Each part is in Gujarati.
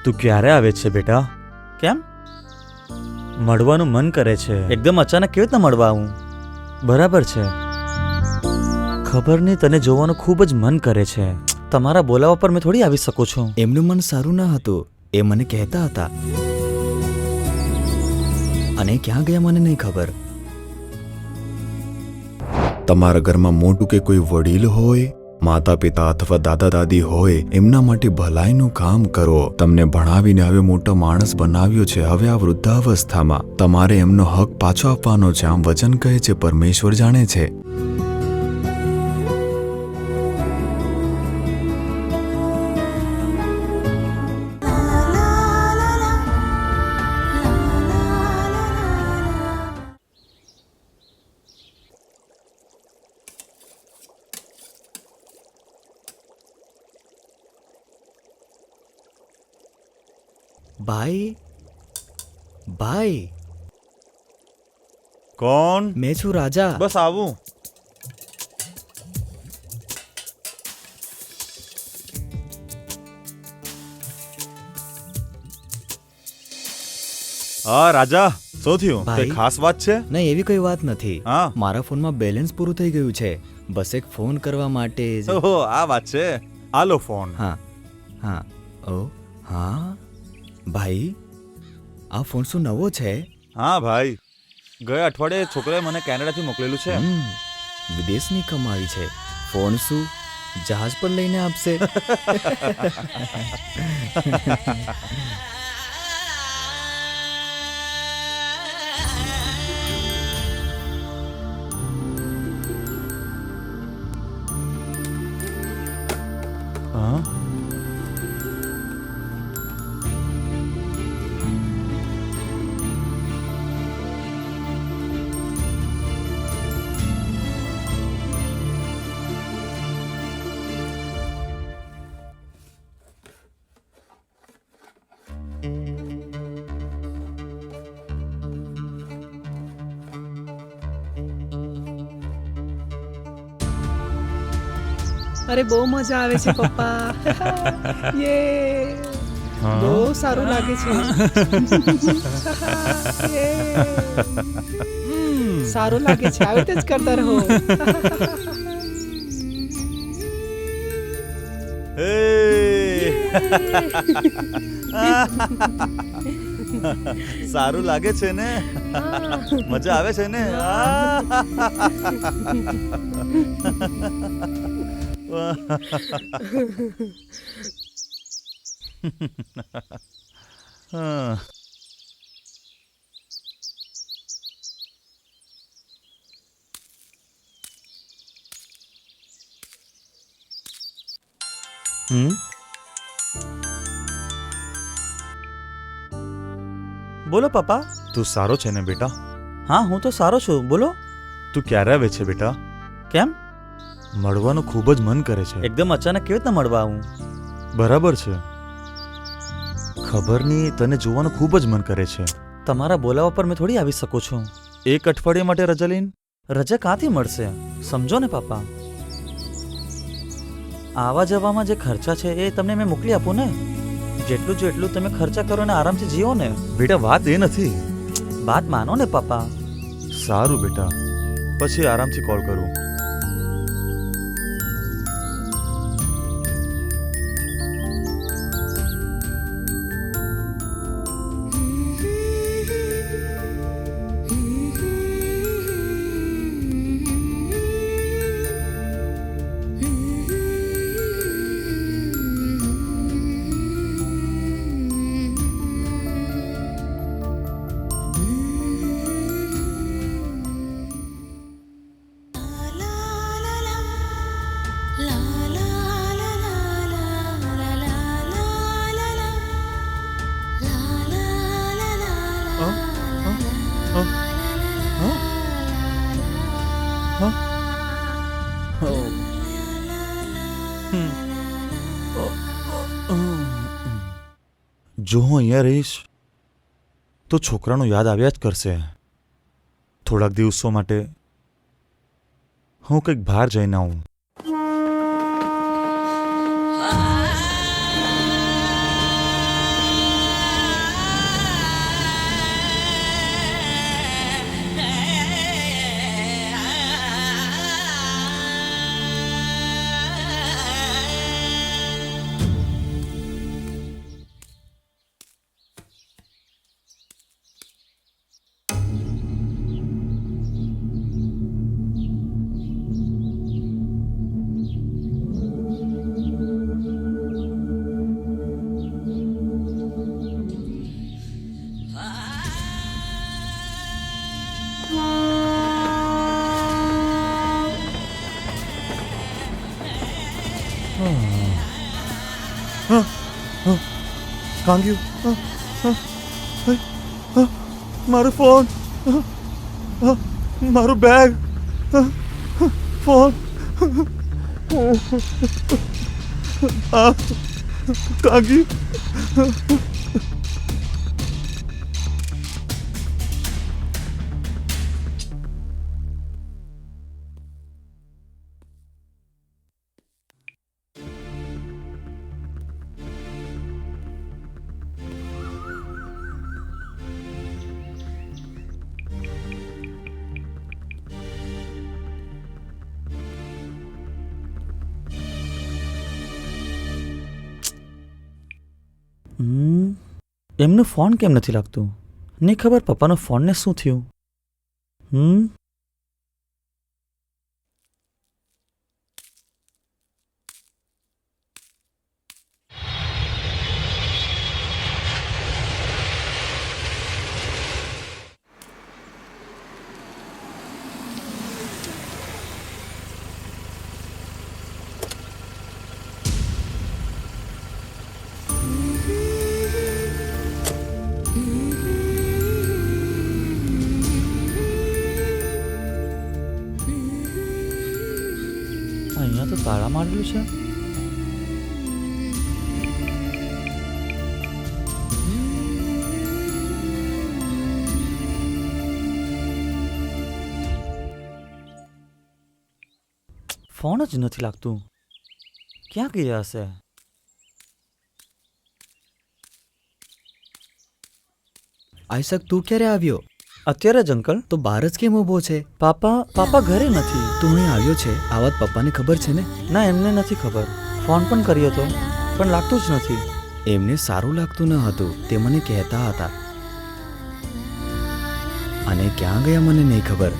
તું ક્યારે આવે છે બેટા? કેમ? મળવાનું મન કરે છે. એકદમ અચાનક કેવી રીતના મળવા આવું? બરાબર છે. ખબર નહીં, તને જોવાનું ખૂબ જ મન કરે છે. તમારા બોલાવા પર મેં થોડી આવી શકું છું. એમનું મન સારું ન હતું, એ મને કહેતા હતા. અને ક્યાં ગયા મને નહીં ખબર. તમારા ઘરમાં મોટું કે કોઈ વડીલ હોય, માતા પિતા અથવા દાદા દાદી હોય, એમના માટે ભલાઈનું કામ કરો. તમને ભણાવીને હવે મોટો માણસ બનાવ્યો છે. હવે આ વૃદ્ધાવસ્થામાં તમારે એમનો હક પાછો આપવાનો છે. આમ વચન કહે છે, પરમેશ્વર જાણે છે. ભાઈ, ભાઈ, કોણ? મેં છું રાજા. બસ આવું. હા રાજા, શું થયું? ભાઈ. કઈ ખાસ વાત છે? નહીં, એવી કોઈ વાત નથી. હા. મારા ફોનમાં બેલેન્સ પૂરું થઈ ગયું છે. બસ એક ફોન કરવા માટે જ. ઓહો, આ વાત છે. આલો ફોન. હા, હા. ઓ હા ભાઈ, આ ફોન શું નવો છે? હા ભાઈ, ગયા અઠવાડિયે છોકરાએ મને કેનેડાથી મોકલેલું છે. વિદેશની કમાવી છે. ફોન શું જહાજ પર લઈને આપશે? હા? અરે બહુ મજા આવે છે પપ્પા. યે, બહુ સારું લાગે છે. યે. સારું લાગે છે, આવી રીતે જ કરતા રહો. હે! સારું લાગે છે ને? મજા આવે છે ને? હા. બોલો પપ્પા. તું સારો છે ને બેટા? હા, હું તો સારો છું. બોલો. તું ક્યારે આવે છે બેટા? કેમ? મળવાનું ખૂબ જ મન કરે છે. એકદમ અચાનક કેવી રીતના મળવા આવું? બરાબર છે. ખબર નહીં, તને જોવાનું ખૂબ જ મન કરે છે. તમારા બોલાવા પર મેં થોડી આવી શકું છું. એક અઠવાડિયા માટે રજા લઈને? રજા ક્યાંથી મળશે? સમજો ને પપ્પા, આવા જવામાં જે ખર્ચા છે એ તમને મેં મોકલી આપું ને. જેટલું તમે ખર્ચા કરો ને આરામથી જીવો ને. બેટા, વાત એ નથી. વાત માનો ને પપ્પા. સારું બેટા, પછી આરામથી કોલ કરું. જો હું અહીંયા રહીશ તો છોકરાનો યાદ આવ્યા જ કરશે. થોડાક દિવસો માટે હું કંઈક બહાર જઈને આવું. ભાંગ્યું મારો ફોન મારું બેગ ફોન કાગી એમનું ફોન કેમ નથી લાગતું? નહીં ખબર પપ્પાનો ફોનને શું થયું. અહીંયા તો તાળા મારેલું છે. ફોન જ નથી લાગતું. ક્યાં ગયા હશે? આયશક તું ક્યારે આવ્યો? અત્યારે જ અંકલ. તો બહાર જ કેમ ઊભો છે? પાપા ઘરે નથી. તું અહીં આવ્યો છે આ વાત પપ્પાને ખબર છે ને? ના, એમને નથી ખબર. ફોન પણ કર્યો તો પણ લાગતું જ નથી. એમને સારું લાગતું ન હતું, તે મને કહેતા હતા. અને ક્યાં ગયા મને નહીં ખબર.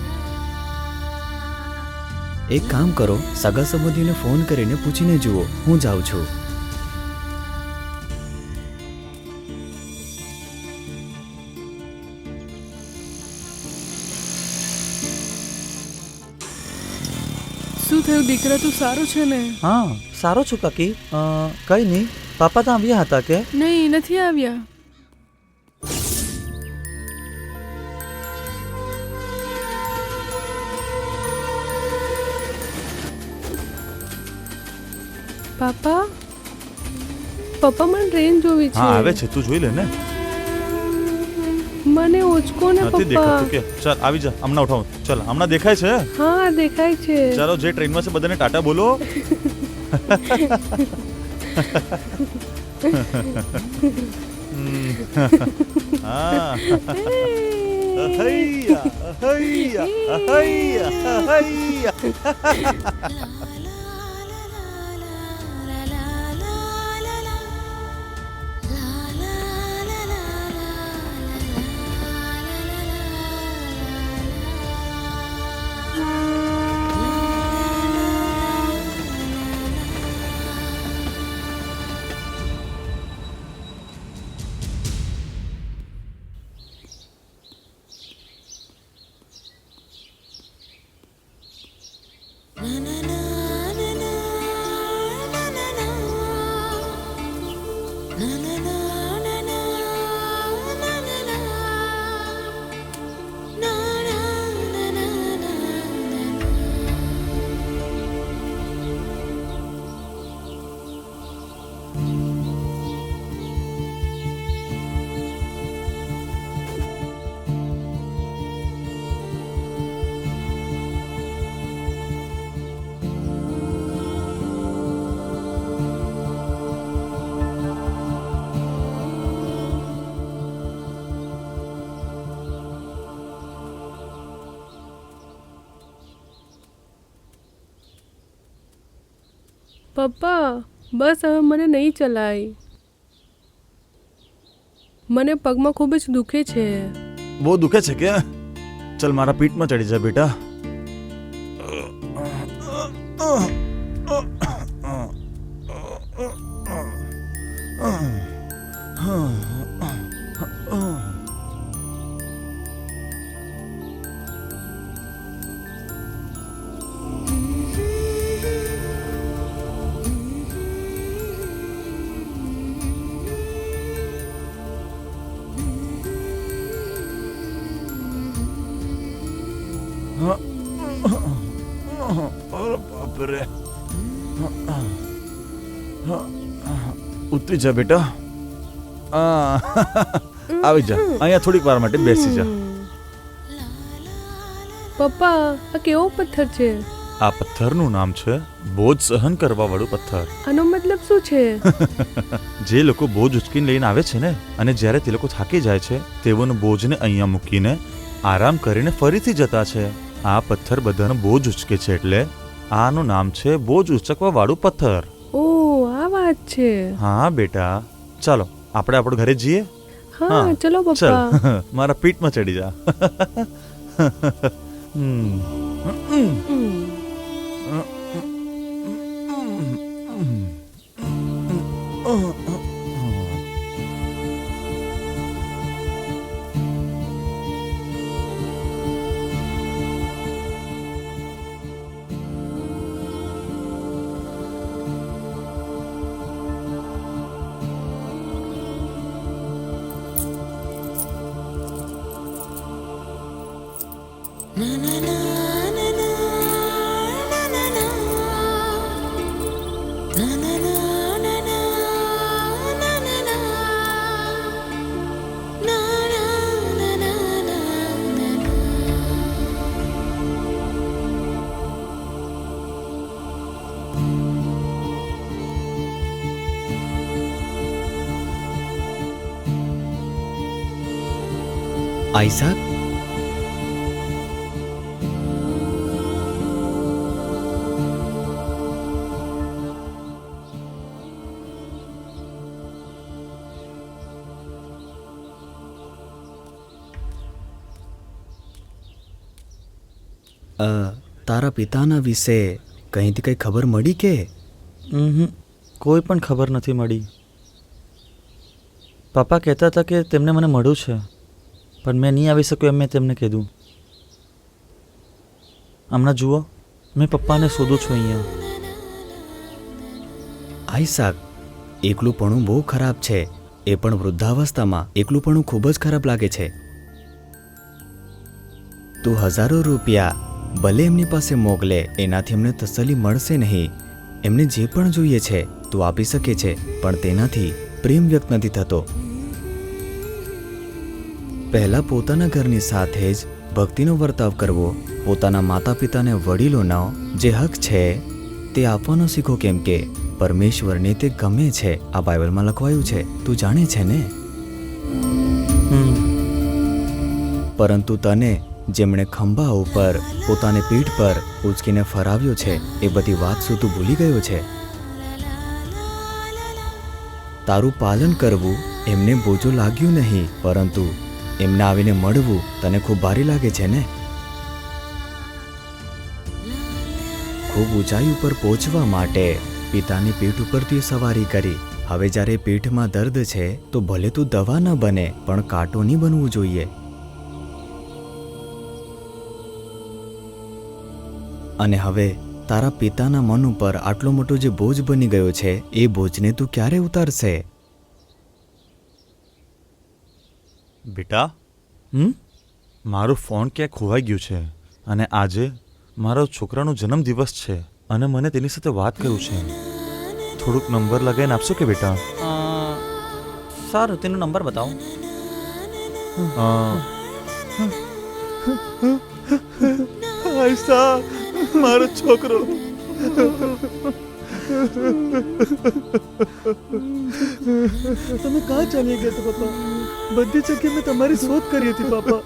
એક કામ કરો, સગા સંબંધીને ફોન કરીને પૂછીને જુઓ. હું જાઉં છું. શું થયું દીકરા, તું સારું છે ને? હા, સારો છું કાકી. કઈ નહીં. પાપા ત્યાં આવ્યા હતા કે? નહીં, નથી આવ્યા. પાપા મને ટ્રેન જોવી છે. હા આવે છે, તું જોઈ લે ને. મને ઓચકો ને નથી પપ્પા. દેખાતું કે? ચાલ આવી જા, હમણાં ઉઠાવું. ચાલ હમણાં દેખાય છે. હા દેખાય છે. ચાલો જે ટ્રેનમાં છે બધાને ટાટા બોલો. હા અહૈયા અહૈયા અહૈયા અહૈયા. પપ્પા બસ હવે મને નહીં ચલાય. મને પગમાં ખૂબ જ દુખે છે. બહુ દુખે છે કે? ચલ મારા પીઠમાં ચડી જા બેટા. રે. ઉતરી જા બેટા. આવી જા, અહીંયા થોડીક વાર માટે બેસી જા. પપ્પા આ કેવો પથ્થર છે? આ પથ્થરનું નામ છે બોજ સહન કરવા વાળું પથ્થર. આનો મતલબ શું છે? જે લોકો બોજ ઉચકીને લઈને આવે છે ને, અને જ્યારે તે લોકો થાકી જાય છે, તેઓનો બોજને અહીંયા મૂકીને આરામ કરીને ફરીથી જતા છે. આ પથ્થર બધાનો બોજ ઉચકે છે, એટલે આનું નામ છે બોજ ઉચકવા વાળું પથ્થર. ઓ આ વાત છે. હા બેટા, ચાલો આપણે આપણું ઘરે જઈએ. હા ચલો ચલ પપ્પા. મારા પીઠમાં ચડી જા. આઈઝાક, તારા પિતાના વિશે કંઈથી કંઈ ખબર મળી કે? કોઈ પણ ખબર નથી મળી. પપ્પા કહેતા હતા કે તેમને મને મળ્યું છે, પણ મેં નહીં આવી શક્યું એમ મેં તેમને કીધું. હમણાં જુઓ, મેં પપ્પાને શોધું છું અહીંયા. આઈઝાક, એકલુંપણું બહુ ખરાબ છે. એ પણ વૃદ્ધાવસ્થામાં એકલુંપણું ખૂબ જ ખરાબ લાગે છે. તું હજારો રૂપિયા ભલે એમની પાસે મોકલે, એનાથી એમને તસલ્લી મળશે નહીં. એમને જે પણ જોઈએ છે તું આપી શકે છે, પણ તેનાથી પ્રેમ વ્યક્ત નથી થતો. પહેલાં પોતાના ઘરની સાથે જ ભક્તિનો વર્તાવ કરવો, પોતાના માતા પિતાને વડીલોનો જે હક છે તે આપવાનો શીખો, કેમ કે પરમેશ્વરને તે ગમે છે. આ બાઇબલમાં લખવાયું છે, તું જાણે છે ને. પરંતુ તને જેમણે ખંભા ઉપર પોતાની પીઠ પર ઉચકીને ફરાવ્યો છે, એ બધી વાત શું તું ભૂલી ગયો છે? તારું પાલન કરવું એમને બોજો લાગ્યું નહીં, પરંતુ એમને આવીને મળવું તને ખૂબ ભારી લાગે છે ને. ખૂબ ઊંચાઈ ઉપર પહોંચવા માટે પિતાની પીઠ ઉપરથી સવારી કરી. હવે જ્યારે પીઠમાં દર્દ છે તો ભલે તું દવા ન બને, પણ કાંટો નહીં બનવું જોઈએ. અને હવે તારા પિતાના મન ઉપર આટલો મોટો જે બોજ બની ગયો છે, એ બોજને તું ક્યારે ઉતારશે? બેટા, મારો ફોન ક્યાંક ખોવાઈ ગયું છે, અને આજે મારો છોકરાનો જન્મદિવસ છે, અને મને તેની સાથે વાત કરવું છે. થોડુંક નંબર લગાવીને આપશો કે બેટા? સારું, તેનો નંબર બતાવો. મારો છોકરો. તમે કાં ચાલી ગયા તો પપ્પા? બધી જગ્યાએ મેં તમારી શોધ કરી હતી પાપા.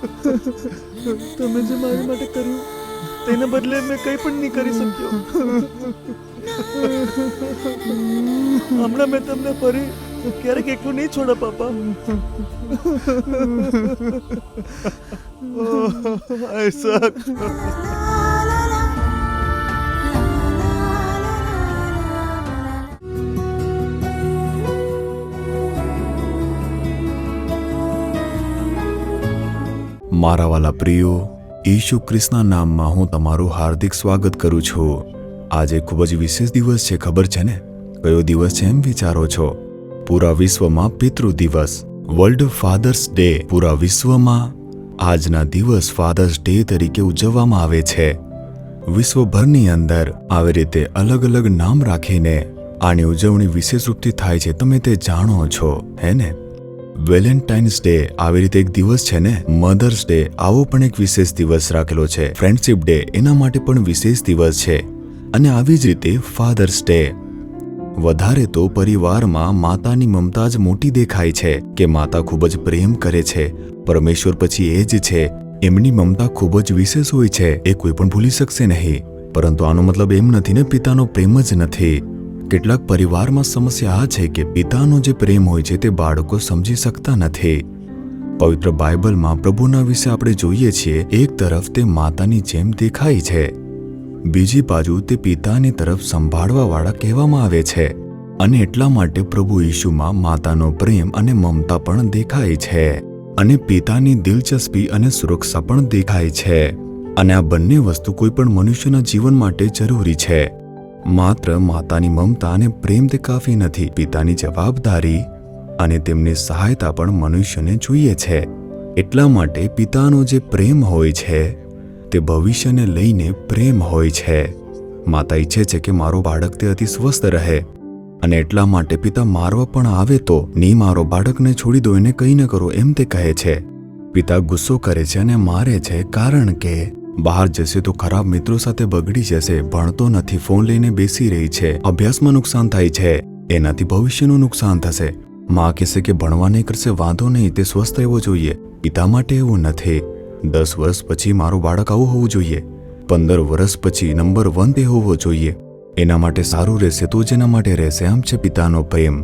તમે જે મારી માટે કર્યું તેના બદલે મેં કંઈ પણ નહીં કરી શક્યો. હમણાં મેં તમને ફરી ક્યારેક એકલું નહીં છોડા પાપા. આઈઝાક, મારા વાલા પ્રિયો, ઈસુ ખ્રિસ્તના નામમાં હું તમારું હાર્દિક સ્વાગત કરું છું. આજે ખૂબ જ વિશેષ દિવસ છે, ખબર છે ને? કયો દિવસ છે એમ વિચારો છો? પૂરા વિશ્વમાં પિતૃ દિવસ, વર્લ્ડ ફાધર્સ ડે. પૂરા વિશ્વમાં આજના દિવસ ફાધર્સ ડે તરીકે ઉજવવામાં આવે છે. વિશ્વભરની અંદર આવી રીતે અલગ અલગ નામ રાખીને આની ઉજવણી વિશેષ રૂપથી થાય છે, તમે તે જાણો છો, હે ને? વેલેન્ટાઇન્સ ડે આવી રીતે એક દિવસ છે ને. મધર્સ ડે આવો પણ એક વિશેષ દિવસ રાખેલો છે. ફ્રેન્ડશિપ ડે એના માટે પણ વિશેષ દિવસ છે. અને આવી જ રીતે ફાધર્સ ડે. વધારે તો પરિવારમાં માતાની મમતા જ મોટી દેખાય છે કે માતા ખૂબ જ પ્રેમ કરે છે. પરમેશ્વર પછી એ જ છે. એમની મમતા ખૂબ જ વિશેષ હોય છે, એ કોઈ પણ ભૂલી શકશે નહીં. પરંતુ આનો મતલબ એમ નથી ને પિતાનો પ્રેમ જ નથી. કેટલાક પરિવારમાં સમસ્યા આ છે કે પિતાનો જે પ્રેમ હોય છે તે બાળકો સમજી શકતા નથી. પવિત્ર બાઇબલમાં પ્રભુના વિશે આપણે જોઈએ છીએ, એક તરફ તે માતાની જેમ દેખાય છે, બીજી બાજુ તે પિતાની તરફ સંભાળવાવાળા કહેવામાં આવે છે. અને એટલા માટે પ્રભુ ઈશુમાં માતાનો પ્રેમ અને મમતા પણ દેખાય છે, અને પિતાની દિલચસ્પી અને સુરક્ષા પણ દેખાય છે. અને આ બંને વસ્તુ કોઈ પણ મનુષ્યના જીવન માટે જરૂરી છે. માત્ર માતાની મમતા અને પ્રેમ તે કાફી નથી. પિતાની જવાબદારી અને તેમની સહાયતા પણ મનુષ્યને જોઈએ છે. એટલા માટે પિતાનો જે પ્રેમ હોય છે તે ભવિષ્યને લઈને પ્રેમ હોય છે. માતા ઈચ્છે છે કે મારો બાળક તે અતિ સ્વસ્થ રહે, અને એટલા માટે પિતા મારવા પણ આવે તો નહીં, મારો બાળકને છોડી દો, એને કંઈ ન કરો, એમ તે કહે છે. પિતા ગુસ્સો કરે છે અને મારે છે, કારણ કે બહાર જશે તો ખરાબ મિત્રો સાથે બગડી જશે, ભણતો નથી, ફોન લઈને બેસી રહી છે, અભ્યાસમાં નુકસાન થાય છે, એનાથી ભવિષ્યનું નુકસાન થશે. માં કહેશે કે ભણવા નહીં કરશે, વાંધો નહીં, તે સ્વસ્થ રહેવો જોઈએ. પિતા માટે એવું નથી. 10 વર્ષ પછી મારું બાળક આવું હોવું જોઈએ, 15 વર્ષ પછી નંબર 1 તે હોવો જોઈએ, એના માટે સારું રહેશે તો જ એના માટે રહેશે. આમ છે પિતાનો પ્રેમ.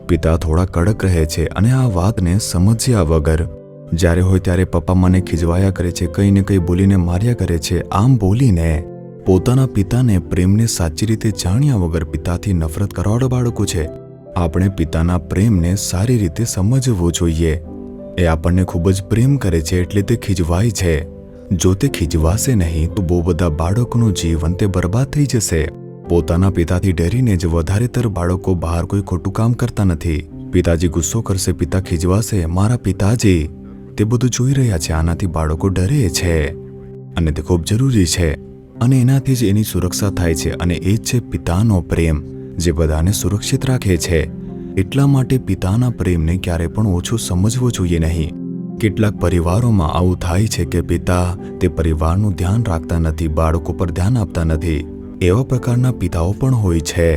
પિતા થોડા કડક રહે છે, અને આ વાતને સમજ્યા વગર જ્યારે હોય ત્યારે પપ્પા મને ખીજવાયા કરે છે, કંઈ ને કંઈ બોલીને માર્યા કરે છે. આમ બોલીને પોતાના પિતાને પ્રેમને સાચી રીતે જાણ્યા વગર પિતાથી નફરત કરવાવાળા બાળકો છે. આપણે પિતાના પ્રેમને સારી રીતે સમજવું જોઈએ. એ આપણને ખૂબ જ પ્રેમ કરે છે એટલે તે ખીજવાય છે. જો તે ખીજવાશે નહીં તો બહુ બધા બાળકોનું જીવન તે બરબાદ થઈ જશે. પોતાના પિતાથી ડરીને જ વધારેતર બાળકો બહાર કોઈ ખોટું કામ કરતા નથી. પિતાજી ગુસ્સો કરશે, પિતા ખીજવાશે, મારા પિતાજી તે બધું જોઈ રહ્યા છે, આનાથી બાળકો ડરે છે, અને તે ખૂબ જરૂરી છે. અને એનાથી જ એની સુરક્ષા થાય છે, અને એ જ છે પિતાનો પ્રેમ, જે બધાને સુરક્ષિત રાખે છે. એટલા માટે પિતાના પ્રેમને ક્યારે પણ ઓછો સમજવો જોઈએ નહીં. કેટલાક પરિવારોમાં આવું થાય છે કે પિતા તે પરિવારનું ધ્યાન રાખતા નથી, બાળકો પર ધ્યાન આપતા નથી. એવા પ્રકારના પિતાઓ પણ હોય છે.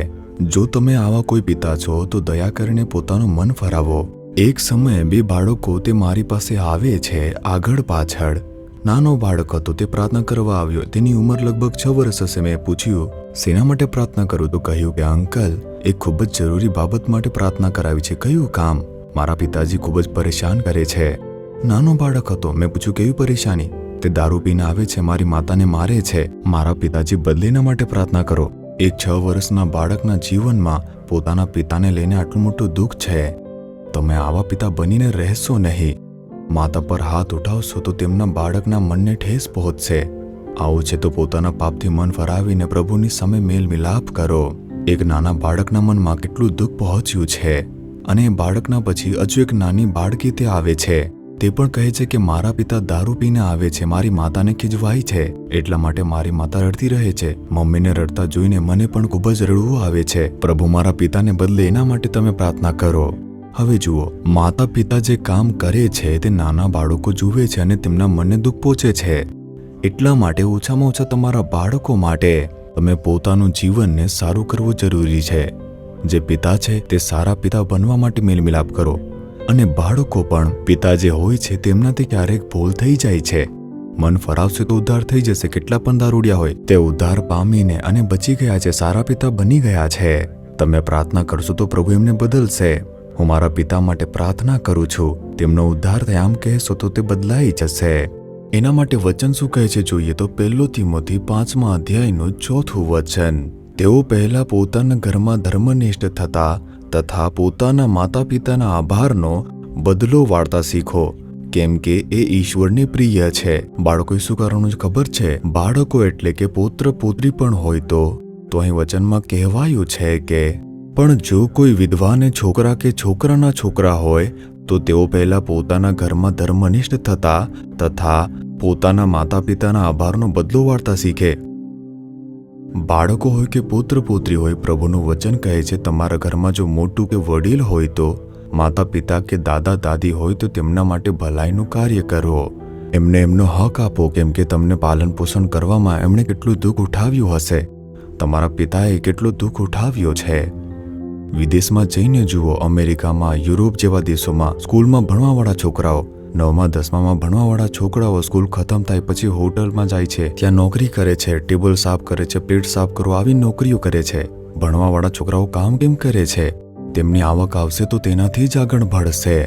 જો તમે આવા કોઈ પિતા છો તો દયા કરીને પોતાનું મન ફરાવો. એક સમયે 2 બાળકો તે મારી પાસે આવે છે, આગળ પાછળ. નાનો બાળક હતો, તે પ્રાર્થના કરવા આવ્યો. તેની ઉંમર લગભગ 6 વર્ષ હશે. મેં પૂછ્યું, શેના માટે પ્રાર્થના કરું? તો કહ્યું કે અંકલ, એક ખૂબ જ જરૂરી બાબત માટે પ્રાર્થના કરાવી છે. કયું કામ? મારા પિતાજી ખૂબ જ પરેશાન કરે છે. નાનો બાળક હતો. મેં પૂછ્યું, કેવી પરેશાની? તે દારૂ પીને આવે છે, મારી માતાને મારે છે, મારા પિતાજી બદલે એના માટે પ્રાર્થના કરો. એક 6 વર્ષના બાળકના જીવનમાં પોતાના પિતાને લઈને આટલું મોટું દુઃખ છે. તમે આવા પિતા બનીને રહેશો નહીં. માતા પર હાથ ઉઠાવશો તો તેમના બાળકના મનને ઠેસ પહોંચશે. આવું છે તો પોતાના પાપથી મન ફરાવીને પ્રભુની સામે મેલ મિલાપ કરો. એક નાના બાળકના મનમાં કેટલું દુઃખ પહોંચ્યું છે, અને એ બાળકના પછી હજુ એક નાની બાળકી તે આવે છે. તે પણ કહે છે કે મારા પિતા દારૂ પીને આવે છે, મારી માતાને ખીજવાય છે, એટલા માટે મારી માતા રડતી રહે છે. મમ્મીને રડતા જોઈને મને પણ ખૂબ જ રડવું આવે છે. પ્રભુ મારા પિતાને બદલે એના માટે તમે પ્રાર્થના કરો. હવે જુઓ, માતા પિતા જે કામ કરે છે તે નાના બાળકો જુએ છે અને તેમના મનને દુઃખ પહોંચે છે. એટલા માટે ઓછામાં ઓછા તમારા બાળકો માટે તમે પોતાનું જીવનને સારું કરવું જરૂરી છે. જે પિતા છે તે સારા પિતા બનવા માટે મેલમિલાપ કરો. અને બાળકો પણ પિતા જે હોય છે તેમનાથી ક્યારેક ભૂલ થઈ જાય છે. મન ફરાવશે તો ઉદ્ધાર થઈ જશે. કેટલા પણ દારૂડિયા હોય તે ઉદ્ધાર પામીને અને બચી ગયા છે, સારા પિતા બની ગયા છે. તમે પ્રાર્થના કરશો તો પ્રભુ એમને બદલશે. હું મારા પિતા માટે પ્રાર્થના કરું છું, તેમનો ઉદ્ધાર થાય, આમ કહેશો તો તે બદલાઈ જશે. એના માટે વચન શું કહે છે જોઈએ તો 1 તિમોથી 5મા અધ્યાયનું 4થું વચન. તેઓ પહેલા પોતાના ઘરમાં ધર્મનિષ્ઠ થતા તથા પોતાના માતા પિતાના આભારનો બદલો વાળતા શીખો, કેમ કે એ ઈશ્વરને પ્રિય છે. બાળકોએ શું કરવાનું ખબર છે? બાળકો એટલે કે પુત્ર પુત્રી પણ હોય તો અહીં વચનમાં કહેવાયું છે કે પણ જો કોઈ વિધવાને છોકરા કે છોકરાના છોકરા હોય તો તેઓ પહેલા પોતાના ઘરમાં ધર્મનિષ્ઠ થતા તથા પોતાના માતા પિતાના આભારનો બદલો વાળતા શીખે. બાળકો હોય કે પુત્ર પુત્રી હોય, પ્રભુનું વચન કહે છે તમારા ઘરમાં જો મોટું કે વડીલ હોય તો માતા પિતા કે દાદા દાદી હોય તો તેમના માટે ભલાઈનું કાર્ય કરો. એમને એમનો હક આપો, કેમ કે તમને પાલન પોષણ કરવામાં એમણે કેટલું દુઃખ ઉઠાવ્યું હશે. તમારા પિતાએ કેટલું દુઃખ ઉઠાવ્યો છે. વિદેશમાં જઈને જુઓ, અમેરિકામાં, યુરોપ જેવા દેશોમાં સ્કૂલમાં ભણવાવાળા છોકરાઓ, 9મા 10મામાં ભણવાવાળા છોકરાઓ સ્કૂલ ખતમ થાય પછી હોટલમાં જાય છે, ત્યાં નોકરી કરે છે, ટેબલ સાફ કરે છે, પ્લેટ સાફ કરો, આવી નોકરીઓ કરે છે. ભણવાવાળા છોકરાઓ કામ કેમ કરે છે? તેમની આવક આવશે તો તેનાથી જ આગળ ભળશે.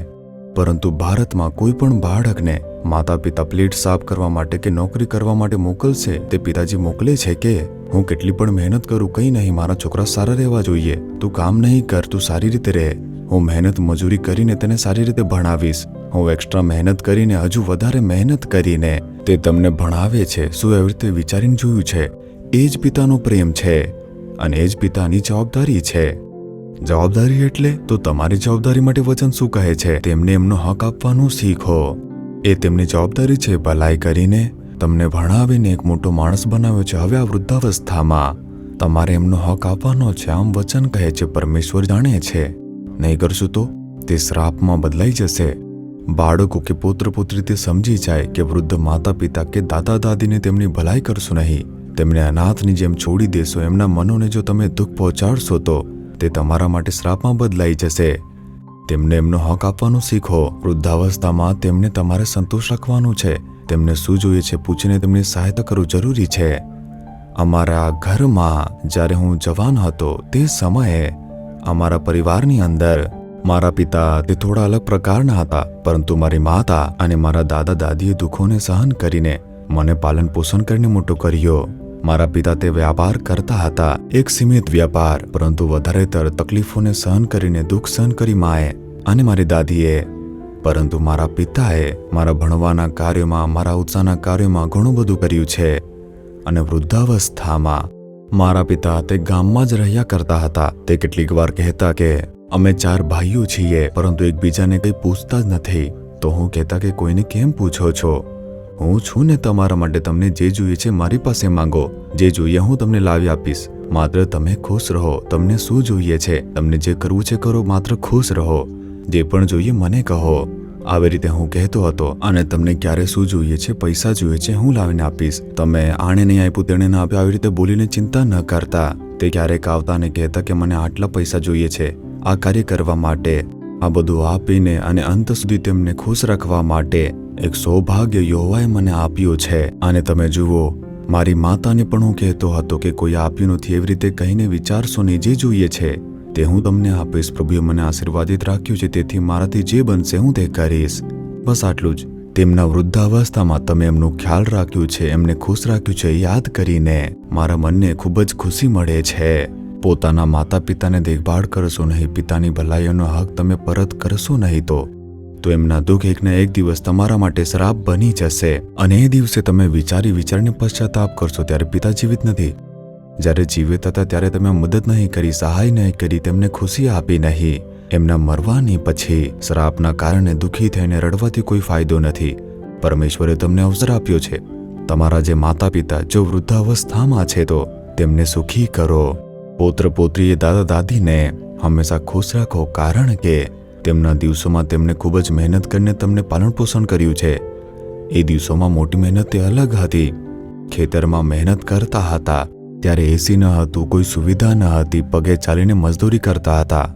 પરંતુ ભારતમાં કોઈ પણ બાળકને માતા પિતા પ્લેટ સાફ કરવા માટે કે નોકરી કરવા માટે મોકલશે, તે પિતાજી મોકલે છે કે હું કેટલી પણ મહેનત કરું, કંઈ નહીં, મારા છોકરા સારા રહેવા જોઈએ, તું કામ નહીં કર, તું સારી રીતે રહે, હું મહેનત મજૂરી કરીને તેને સારી રીતે ભણાવીશ, હું એક્સ્ટ્રા મહેનત કરીને, હજુ વધારે મહેનત કરીને તે તમને ભણાવે છે. શું એવી રીતે વિચારીને જોયું છે? એ જ પિતાનો પ્રેમ છે અને એ જ પિતાની જવાબદારી છે. જવાબદારી એટલે તો તમારી જવાબદારી માટે વચન શું કહે છે? તેમને એમનો હક આપવાનું શીખો. એ તેમની જવાબદારી છે. ભલાઈ કરીને તમને ભણાવીને એક મોટો માણસ બનાવ્યો છે. હવે આ વૃદ્ધાવસ્થામાં તમારે એમનો હક આપવાનો છે. આમ વચન કહે છે. પરમેશ્વર જાણે છે, નહીં કરશું તો તે શ્રાપમાં બદલાઈ જશે. બાળકો કે પુત્ર પુત્રી તે સમજી જાય કે વૃદ્ધ માતા પિતા કે દાદા દાદીને તેમની ભલાઈ કરશો નહીં, તેમને અનાથની જેમ છોડી દેશો, એમના મનોને જો તમે દુઃખ પહોંચાડશો તો તે તમારા માટે શ્રાપમાં બદલાઈ જશે. તેમને એમનો હક આપવાનું શીખો. વૃદ્ધાવસ્થામાં તેમને તમારે સંતોષ રાખવાનું છે. તેમને શું જોઈએ છે પૂછીને તેમની સહાયતા કરવું જરૂરી છે. અમારા ઘરમાં જ્યારે હું જવાન હતો તે સમયે અમારા પરિવારની અંદર મારા પિતા તે થોડા અલગ પ્રકારના હતા, પરંતુ મારી માતા અને મારા દાદા દાદીએ દુઃખોને સહન કરીને મને પાલન પોષણ કરીને મોટો કર્યો. મારા પિતા તે વ્યાપાર કરતા હતા, એક સીમિત વ્યાપાર, પરંતુ વધારેતર તકલીફોને સહન કરીને દુઃખ સહન કરી માએ અને મારી દાદીએ. પરંતુ મારા પિતાએ મારા ભણવાના કાર્યોમાં, મારા ઉત્સાહના કાર્યોમાં ઘણું બધું કર્યું છે. અને વૃદ્ધાવસ્થામાં મારા પિતા તે ગામમાં જ રહ્યા કરતા હતા. તે કેટલીક વાર કહેતા કે અમે 4 ભાઈઓ છીએ, પરંતુ એકબીજાને કંઈ પૂછતા જ નથી. તો હું કહેતા કે કોઈને કેમ પૂછો છો? હું છું ને તમારા માટે. તમને જે જોઈએ છે મારી પાસે માંગો, જે જોઈએ હું તમને લાવી આપીશ. માત્ર તમે ખુશ રહો. તમને શું જોઈએ છે? તમને જે કરવું છે કરો, માત્ર ખુશ રહો. જે પણ જોઈએ મને કહો. આવી રીતે હું કહેતો હતો. અને તમને ક્યારે શું જોઈએ છે? પૈસા જોઈએ છે, હું લાવીને આપીશ. તમે આણે નહીં આપ્યું, તેણે ન આપ્યું, આવી રીતે બોલીને ચિંતા ન કરતા. તે ક્યારેક આવતા અને કહેતા કે મને આટલા પૈસા જોઈએ છે આ કાર્ય કરવા માટે. આ બધું આપીને અને અંત સુધી તેમને ખુશ રાખવા માટે એક સૌભાગ્ય યહોવાએ મને આપ્યું છે. અને તમે જુઓ, મારી માતાને પણ હું કહેતો હતો કે કોઈ આપ્યું નથી, એવી રીતે કહીને વિચારશો નહીં. જે જોઈએ છે તે હું તમને આપીશ. પ્રભુએ મને આશીર્વાદિત રાખ્યું છે, તેથી મારાથી જે બનશે હું તે કરીશ. બસ આટલું જ. તેમના વૃદ્ધાવસ્થામાં તમે એમનું ખ્યાલ રાખ્યું છે, એમને ખુશ રાખ્યું છે, યાદ કરીને મારા મનને ખૂબ જ ખુશી મળે છે. પોતાના માતા પિતાને દેખભાળ કરશો નહીં, પિતાની ભલાઈઓનો હક તમે પરત કરશો નહીં તો એમના દુઃખ એકને એક દિવસ તમારા માટે શ્રાપ બની જશે. અને એ દિવસે તમે વિચારીને પશ્ચાતાપ કરશો. ત્યારે પિતા જીવિત નથી. જ્યારે જીવિત હતા ત્યારે તમે મદદ નહીં કરી, સહાય નહીં કરી, તેમને ખુશી આપી નહીં. એમના મરવાની પછી શ્રાપના કારણે દુઃખી થઈને રડવાથી કોઈ ફાયદો નથી. પરમેશ્વરે તમને અવસર આપ્યો છે. તમારા જે માતા પિતા જો વૃદ્ધાવસ્થામાં છે તો તેમને સુખી કરો. પુત્ર પુત્રીએ દાદા દાદીને હંમેશા ખુશ રાખો, કારણ કે તેમના દિવસોમાં તેમને ખૂબ જ મહેનત કરીને તમને પાલન પોષણ કર્યું છે. એ દિવસોમાં મોટી મહેનત તે અલગ હતી. ખેતરમાં મહેનત કરતા હતા ત્યારે એસી ન હતું, કોઈ સુવિધા ન હતી, પગે ચાલીને મજદૂરી કરતા હતા.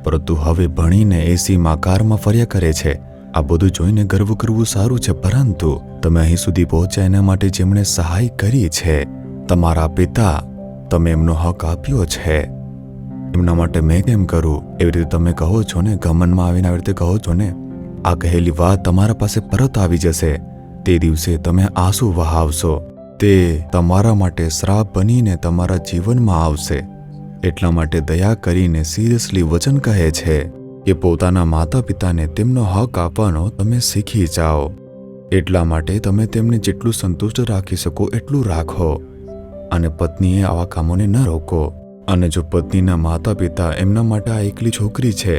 પરંતુ હવે ભણીને એસીમાં, કારમાં ફર્યા કરે છે. આ બધું જોઈને ગર્વ કરવું સારું છે, પરંતુ તમે અહીં સુધી પહોંચ્યા એના માટે જેમણે સહાય કરી છે તમારા પિતા, તમે એમનો હક આપ્યો છે. એમના માટે મેં કેમ કરું? એવી રીતે તમે કહો છો ને, ઘમંડમાં આવીને આવી રીતે કહો છો ને. આ કહેલી વાત તમારા પાસે પરત આવી જશે. તે દિવસે તમે આંસુ વહાવશો. તે તમારા માટે શ્રાપ બનીને તમારા જીવનમાં આવશે. એટલા માટે દયા કરીને સિરિયસલી વચન કહે છે કે પોતાના માતા પિતાને તેમનો હક આપવાનો તમે શીખી જાઓ. એટલા માટે તમે તેમને જેટલું સંતુષ્ટ રાખી શકો એટલું રાખો. અને પત્નીએ આવા કામોને ન રોકો. અને જો પત્નીના માતા પિતા એમના માટે આ એકલી છોકરી છે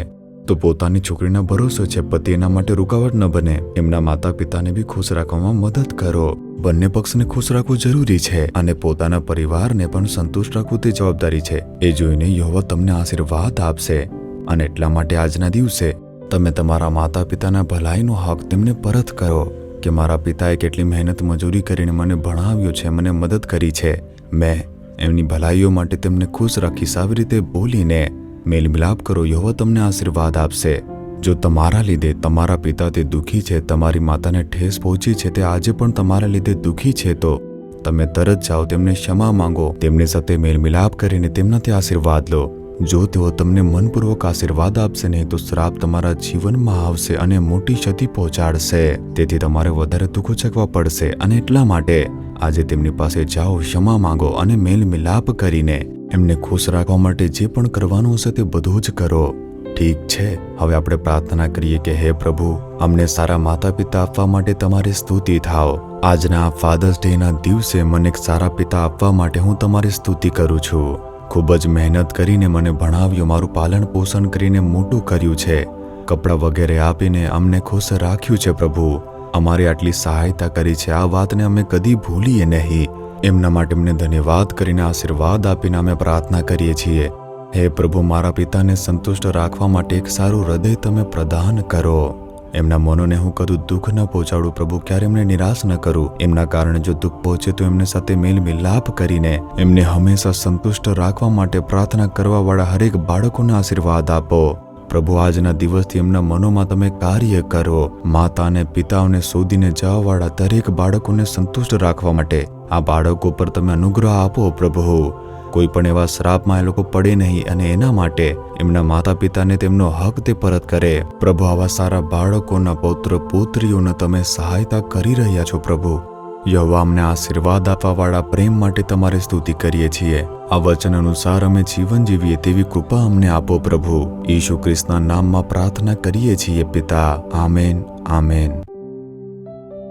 તો પોતાની છોકરીના ભરોસો છે, પતિ એના માટે રૂકાવટ ન બને. એમના માતા પિતાને બી ખુશ રાખવામાં મદદ કરો. બંને પક્ષને ખુશ રાખવું જરૂરી છે અને પોતાના પરિવારને પણ સંતુષ્ટ રાખવું તે જવાબદારી છે. એ જોઈને યહોવા તમને આશીર્વાદ આપશે. અને એટલા માટે આજના દિવસે તમે તમારા માતા પિતાના ભલાઈનો હક તેમને પરત કરો કે મારા પિતાએ કેટલી મહેનત મજૂરી કરીને મને ભણાવ્યો છે, મને મદદ કરી છે. મેં એમની ભલાઈઓ માટે તેમને ખુશ રાખીશ. આવી રીતે બોલીને મેલ મિલાપ કરો. યહોવા તમને આશીર્વાદ આપશે. જો તમારા લીધે તમારા પિતા તે દુઃખી છે, તમારી માતાને ઠેસ પહોંચી છે, તે આજે પણ તમારા લીધે દુઃખી છે, તો તમે તરત જાઓ, તેમને ક્ષમા માંગો, તેમની સાથે મેલ મિલાપ કરીને તેમનાથી આશીર્વાદ લો. જો તેઓ તમને મનપૂર્વક આશીર્વાદ આપશે નહીં તો શ્રાપ તમારા જીવનમાં આવશે અને મોટી ક્ષતિ પહોંચાડશે. તેથી તમારે વધારે દુઃખ ઉચકવા પડશે. અને એટલા માટે આજે તેમની પાસે જાઓ, ક્ષમા માંગો અને મેલ મિલાપ કરીને એમને ખુશ રાખવા માટે જે પણ કરવાનું હશે તે બધું જ કરો. ઠીક છે, હવે આપણે પ્રાર્થના કરીએ કે હે પ્રભુ, અમને સારા માતા પિતા આપવા માટે તમારી સ્તુતિ થાઓ. આજના આ ફાધર્સ ડેના દિવસે મને એક સારા પિતા આપવા માટે હું તમારી સ્તુતિ કરું છું. ખૂબ જ મહેનત કરીને મને ભણાવ્યો, મારું પાલન પોષણ કરીને મોટું કર્યું છે, કપડાં વગેરે આપીને અમને ખુશ રાખ્યું છે. પ્રભુ, અમારી આટલી સહાયતા કરી છે, આ વાતને અમે કદી ભૂલીએ નહીં. એમના માટે અમને ધન્યવાદ કરીને આશીર્વાદ આપીને અમે પ્રાર્થના કરીએ છીએ. હે પ્રભુ, મારા પિતાને સંતુષ્ટ રાખવા માટે એક સારું હૃદય તમે પ્રદાન કરો. એમના મનોને હું કદું દુઃખ ન પહોંચાડું પ્રભુ, ક્યારે એમને નિરાશ ન કરું. એમના કારણે જો દુઃખ પહોંચે તો એમને સાથે મેલ મિલાપ કરીને એમને હંમેશા સંતુષ્ટ રાખવા માટે પ્રાર્થના કરવાવાળા હરેક બાળકોને આશીર્વાદ આપો. પ્રભુ, આજના દિવસથી એમના મનોમાં તમે કાર્ય કરો. માતા અને પિતાઓને શોધીને જવાવાળા દરેક બાળકોને સંતુષ્ટ રાખવા માટે આ બાળકો પર તમે અનુગ્રહ આપો. પ્રભુ, કોઈ પણ એવા શ્રાપમાં એ લોકો પડે નહીં અને એના માટે એમના માતા પિતાને તેમનો હક તે પરત કરે. પ્રભુ, આવા સારા બાળકોના પૌત્ર પુત્રીઓને તમે સહાયતા કરી રહ્યા છો. પ્રભુ, યહોવા, અમને આશીર્વાદ આપવાવાળા પ્રેમ માટે તમારી સ્તુતિ કરીએ છીએ. આ વચન અનુસાર અમે જીવન જીવીએ તેવી કૃપા અમને આપો. પ્રભુ, ઈસુ ખ્રિસ્તના નામમાં પ્રાર્થના કરીએ છીએ પિતા. Amen, amen.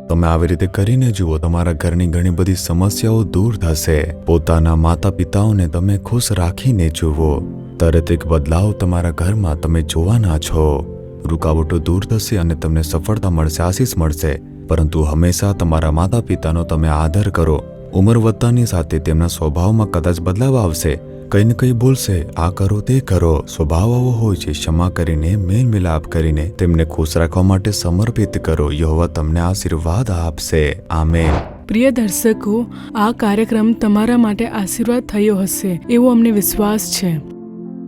તમે આવી રીતે કરીને જુઓ, તમારા ઘરની ઘણી બધી સમસ્યાઓ દૂર થશે. પોતાના માતા પિતાઓને તમે ખુશ રાખીને જુઓ, તરત એક બદલાવ તમારા ઘરમાં તમે જોવાના છો. રૂકાવટો દૂર થશે અને તમને સફળતા મળશે, આશીષ મળશે. પરંતુ હંમેશા તમારા માતા પિતાનો તમે આદર કરો. ઉંમર વધતાની સાથે તેમના સ્વભાવમાં કદાચ બદલાવ આવશે. કંઈ ને કંઈ બોલશે, આ કરો તે કરો. સ્વભાવ આવો હોય છે. ક્ષમા કરીને મેલ મિલાપ કરીને તેમને ખુશ રાખવા માટે સમર્પિત કરો. યહોવા તમને આશીર્વાદ આપશે. આમેન. પ્રિય દર્શકો, આ કાર્યક્રમ તમારા માટે આશીર્વાદ થયો હશે એવો અમને વિશ્વાસ છે.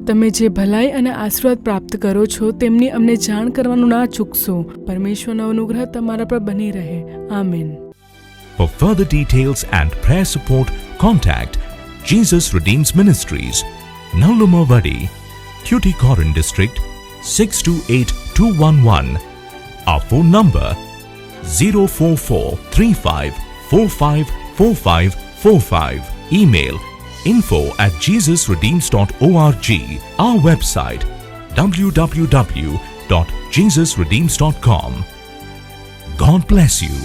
તમે જે ભલાઈ અને આશીર્વાદ પ્રાપ્ત કરો છો તેમની અમને જાણ કરવાનું ના ચૂકશો. પરમેશ્વરનો અનુગ્રહ તમારા પર બની રહે. Amen. For further details and prayer support, contact Jesus Redeems Ministries, Nallumavadi, Tuticorin District, 628211. Our phone number 04435454545. Email info@jesusredeems.org. Our website www.jesusredeems.com. God bless you.